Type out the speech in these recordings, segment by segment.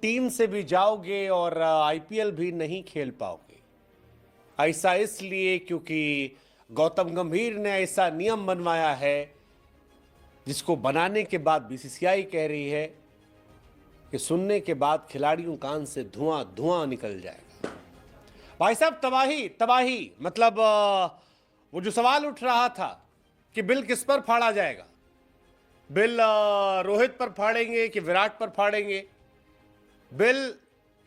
Team से भी जाओगे और आईपीएल भी नहीं खेल पाओगे। ऐसा इसलिए क्योंकि गौतम गंभीर ने ऐसा नियम बनवाया है जिसको बनाने के बाद बीसीसीआई कह रही है कि सुनने के बाद खिलाड़ियों कान से धुआं धुआं निकल जाएगा। भाई साहब, तबाही तबाही, मतलब वो जो सवाल उठ रहा था कि बिल किस पर फाड़ा जाएगा, बिल रोहित पर फाड़ेंगे कि विराट पर फाड़ेंगे, बिल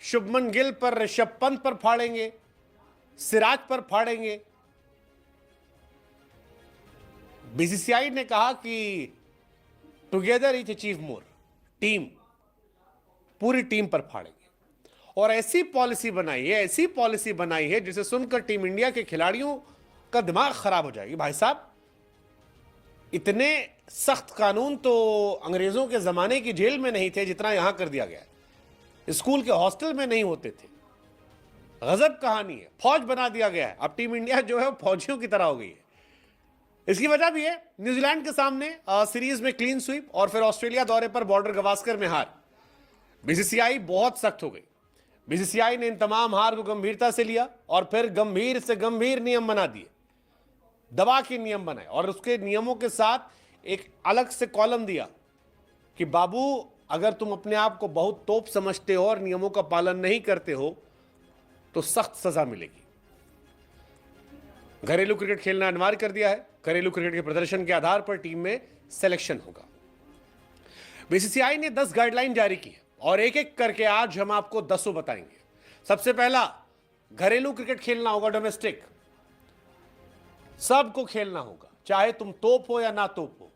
शुभमन गिल पर, ऋषभ पंत पर फाड़ेंगे, सिराज पर फाड़ेंगे। बीसीसीआई ने कहा कि together is achieve more, team, पूरी टीम पर फाड़ेंगे। और ऐसी पॉलिसी बनाई है जिसे सुनकर टीम इंडिया के खिलाड़ियों का दिमाग खराब हो जाएगी। भाई साहब, इतने सख्त कानून तो अंग्रेजों के जमाने की जेल में नहीं थे जितना यहां कर दिया गया है। स्कूल के हॉस्टल में नहीं होते थे। गजब कहानी है। फौज बना दिया गया है। अब टीम इंडिया जो है वो फौजियों की तरह हो गई है। इसकी वजह भी है, न्यूजीलैंड के सामने सीरीज में क्लीन स्वीप और फिर ऑस्ट्रेलिया दौरे पर बॉर्डर गवास्कर में हार। बीसीसीआई बहुत सख्त हो गई। बीसीसीआई ने इन तमाम हार को गंभीरता से लिया और फिर गंभीर से गंभीर नियम बना दिए, दबा के नियम बनाए और उसके नियमों के साथ एक अलग से कॉलम दिया कि बाबू, अगर तुम अपने आप को बहुत तोप समझते हो और नियमों का पालन नहीं करते हो तो सख्त सजा मिलेगी। घरेलू क्रिकेट खेलना अनिवार्य कर दिया है। घरेलू क्रिकेट के प्रदर्शन के आधार पर टीम में सिलेक्शन होगा। बीसीसीआई ने 10 गाइडलाइन जारी की है और एक एक करके आज हम आपको 10 बताएंगे। सबसे पहला, घरेलू क्रिकेट खेलना होगा, डोमेस्टिक, सबको खेलना होगा, चाहे तुम तोप हो या ना तोप हो।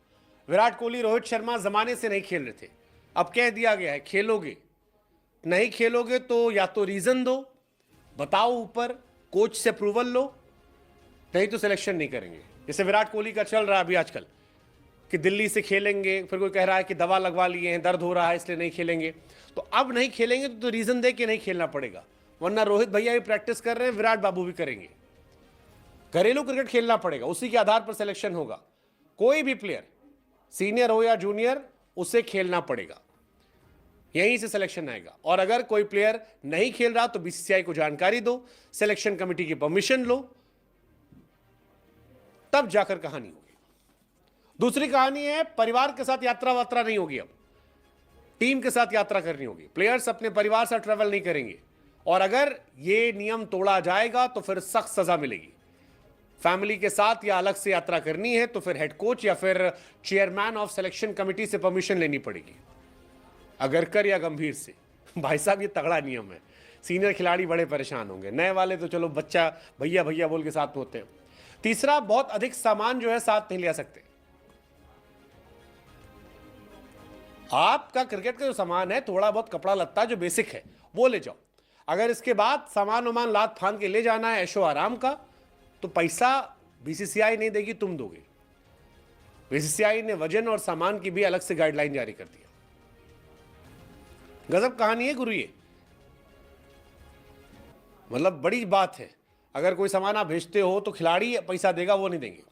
विराट कोहली, रोहित शर्मा जमाने से नहीं खेल रहे थे, अब कह दिया गया है खेलोगे। नहीं खेलोगे तो या तो रीजन दो, बताओ ऊपर, कोच से अप्रूवल लो, नहीं तो सिलेक्शन नहीं करेंगे। जैसे विराट कोहली का चल रहा है अभी आजकल कि दिल्ली से खेलेंगे, फिर कोई कह रहा है कि दवा लगवा लिए हैं, दर्द हो रहा है इसलिए नहीं खेलेंगे। तो अब नहीं खेलेंगे तो रीजन दे के नहीं खेलना पड़ेगा, वरना रोहित भैया भी प्रैक्टिस कर रहे हैं, विराट बाबू भी करेंगे। घरेलू क्रिकेट खेलना पड़ेगा, उसी के आधार पर सिलेक्शन होगा। कोई भी प्लेयर, सीनियर हो या जूनियर, उसे खेलना पड़ेगा, यहीं से सिलेक्शन आएगा। और अगर कोई प्लेयर नहीं खेल रहा तो बीसीसीआई को जानकारी दो, सिलेक्शन कमेटी की परमिशन लो, तब जाकर कहानी होगी। दूसरी कहानी है, परिवार के साथ यात्रा वात्रा नहीं होगी, अब टीम के साथ यात्रा करनी होगी। प्लेयर्स अपने परिवार से ट्रैवल नहीं करेंगे और अगर यह नियम तोड़ा जाएगा तो फिर सख्त सजा मिलेगी। फैमिली के साथ या अलग से यात्रा करनी है तो फिर हेड कोच या फिर चेयरमैन ऑफ सिलेक्शन कमेटी से परमिशन लेनी पड़ेगी, अगरकर या गंभीर से। भाई साहब, ये तगड़ा नियम है। सीनियर खिलाड़ी बड़े परेशान होंगे, नए वाले तो चलो बच्चा भैया भैया बोल के साथ में होते हैं। तीसरा, बहुत अधिक सामान जो है साथ नहीं ले सकते। आपका क्रिकेट का जो सामान है, थोड़ा बहुत कपड़ा लत्ता जो बेसिक है वो ले जाओ। अगर इसके बाद सामान वामान लाद फांद के ले जाना है ऐशो आराम का, तो पैसा बीसीसीआई नहीं देगी, तुम दोगे। बीसीसीआई ने वजन और सामान की भी अलग से गाइडलाइन जारी कर दी। गजब कहानी है गुरु ये, मतलब बड़ी बात है। अगर कोई सामान आप भेजते हो तो खिलाड़ी पैसा देगा, वो नहीं देंगे।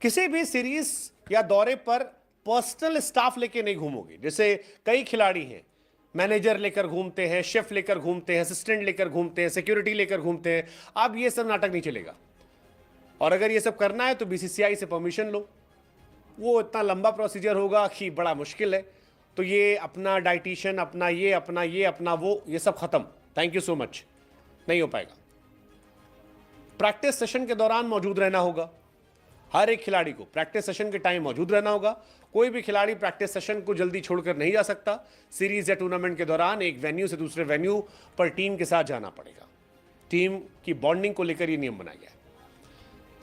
किसी भी सीरीज या दौरे पर पर्सनल स्टाफ लेके नहीं घूमोगे। जैसे कई खिलाड़ी हैं, मैनेजर लेकर घूमते हैं, शेफ लेकर घूमते हैं, असिस्टेंट लेकर घूमते हैं, सिक्योरिटी लेकर घूमते हैं। अब ये सब नाटक नहीं चलेगा। और अगर ये सब करना है तो बीसीसीआई से परमिशन लो। वो इतना लंबा प्रोसीजर होगा कि बड़ा मुश्किल है। तो ये अपना डाइटिशियन, अपना ये, अपना ये, अपना वो, ये सब खत्म, थैंक यू सो मच, नहीं हो पाएगा। प्रैक्टिस सेशन के दौरान मौजूद रहना होगा। हर एक खिलाड़ी को प्रैक्टिस सेशन के टाइम मौजूद रहना होगा। कोई भी खिलाड़ी प्रैक्टिस सेशन को जल्दी छोड़कर नहीं जा सकता। सीरीज या टूर्नामेंट के दौरान एक वेन्यू से दूसरे वेन्यू पर टीम के साथ जाना पड़ेगा। टीम की बॉन्डिंग को लेकर यह नियम बनाया गया है।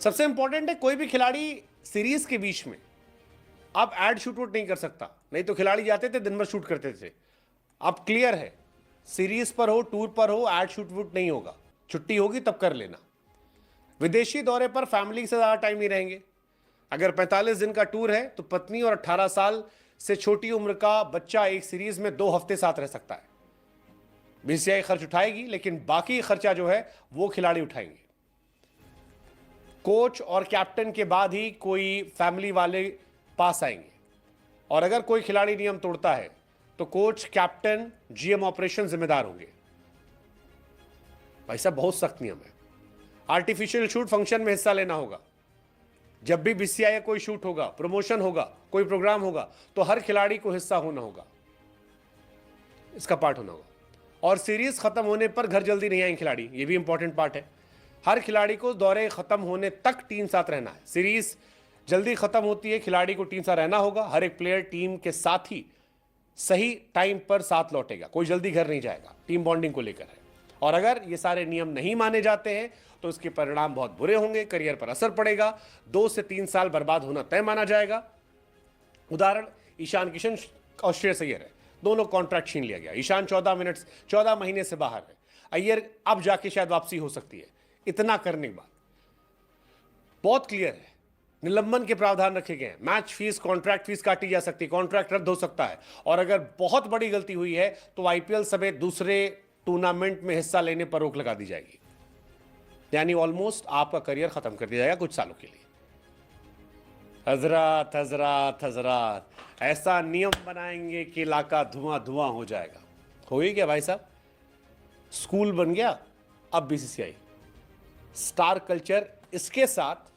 सबसे इंपॉर्टेंट है, कोई भी खिलाड़ी सीरीज के बीच में अब एड शूट वूट नहीं कर सकता। नहीं तो खिलाड़ी जाते थे, दिन भर शूट करते थे। अब क्लियर है, सीरीज पर हो, टूर पर हो, एड शूट वूट नहीं होगा। छुट्टी होगी तब कर लेना। विदेशी दौरे पर फैमिली से ज्यादा टाइम नहीं रहेंगे। अगर 45 दिन का टूर है तो पत्नी और 18 साल से छोटी उम्र का बच्चा एक सीरीज में 2 हफ्ते साथ रह सकता है। बीसीसीआई खर्च उठाएगी, लेकिन बाकी खर्चा जो है वो खिलाड़ी उठाएंगे। कोच और कैप्टन के बाद ही कोई फैमिली वाले पास आएंगे। और अगर कोई खिलाड़ी नियम तोड़ता है तो कोच, कैप्टन, जीएम ऑपरेशन जिम्मेदार होंगे। भाई साहब बहुत सख्त नियम है। आर्टिफिशियल शूट फंक्शन में हिस्सा लेना होगा। जब भी बीसीसीआई या कोई शूट होगा, प्रमोशन होगा, कोई प्रोग्राम होगा, तो हर खिलाड़ी को हिस्सा होना होगा, इसका पार्ट होना होगा। और सीरीज खत्म होने पर घर जल्दी नहीं आएंगे खिलाड़ी, ये भी इंपॉर्टेंट पार्ट है। हर खिलाड़ी को दौरे खत्म होने तक टीम साथ रहना है। सीरीज जल्दी खत्म होती है, खिलाड़ी को टीम साथ रहना होगा। हर एक प्लेयर टीम के साथ ही सही टाइम पर साथ लौटेगा, कोई जल्दी घर नहीं जाएगा, टीम बॉन्डिंग को लेकर है। और अगर ये सारे नियम नहीं माने जाते हैं तो इसके परिणाम बहुत बुरे होंगे, करियर पर असर पड़ेगा, 2 से 3 साल बर्बाद होना तय माना जाएगा। उदाहरण ईशान किशन और श्रेयस अय्यर है, दोनों कॉन्ट्रैक्ट छीन लिया गया। ईशान 14 महीने से बाहर है, अय्यर अब जाके शायद वापसी हो सकती है। इतना करने के बाद बहुत क्लियर है, निलंबन के प्रावधान रखे गए हैं। मैच फीस, कॉन्ट्रैक्ट फीस काटी जा सकती है, कॉन्ट्रैक्ट रद्द हो सकता है। और अगर बहुत बड़ी गलती हुई है तो आईपीएल समेत दूसरे टूर्नामेंट में हिस्सा लेने पर रोक लगा दी जाएगी। यानी ऑलमोस्ट आपका करियर खत्म कर दिया जाएगा कुछ सालों के लिए। हजरत हजरत हजरत, ऐसा नियम बनाएंगे कि इलाका धुआं धुआं हो जाएगा। हो ही गया भाई साहब, स्कूल बन गया अब बीसीसीआई। स्टार कल्चर, इसके साथ